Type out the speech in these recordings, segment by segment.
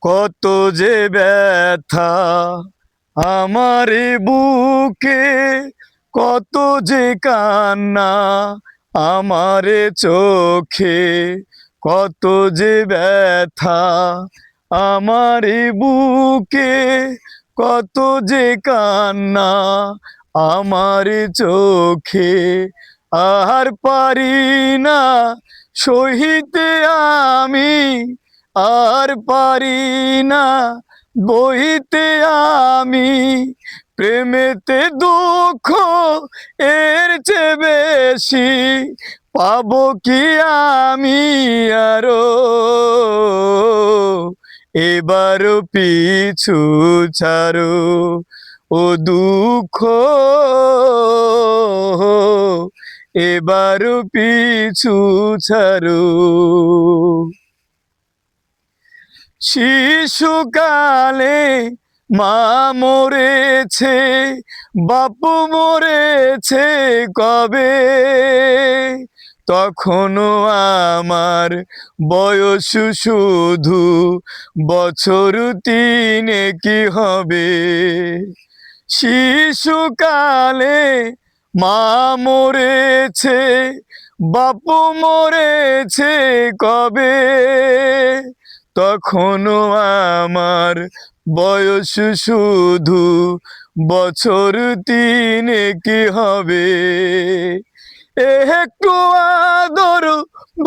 কত যে ব্যথা আমার এ বুকে, কত যে কান্না আমার এ চোখে, কত যে ব্যথা আমার এ বুকে, কত যে কান্না আমার এ চোখে। আর পারি না সহিতে আমি, আর পারি না বহিতে আমি, প্রেমেতে দুঃখ এর চেয়ে বেশি পাবো কি আমি আরো। এবারও পিছু ছাড়ো ও দুঃখ, এবারও পিছু ছাড়ো। শিশুকালে মা মরেছে, বাপু মরেছে কবে, তখনও আমার বয়স শুধু বছর তিনে কি হবে। শিশুকালে মা মরেছে, বাপু মরেছে কবে, তখনও আমার বয়স শুধু বছর তিনে কি হবে। একটু আদর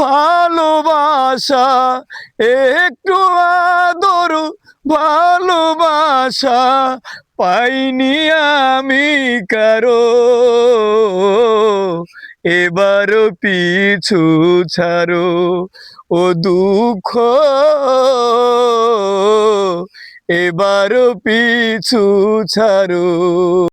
ভালোবাসা, একটু আদর ভালোবাসা পাইনি আমি কারো। এবারও পিছু ছাড়ো ও দুঃখ, এবারও পিছু ছাড়ো।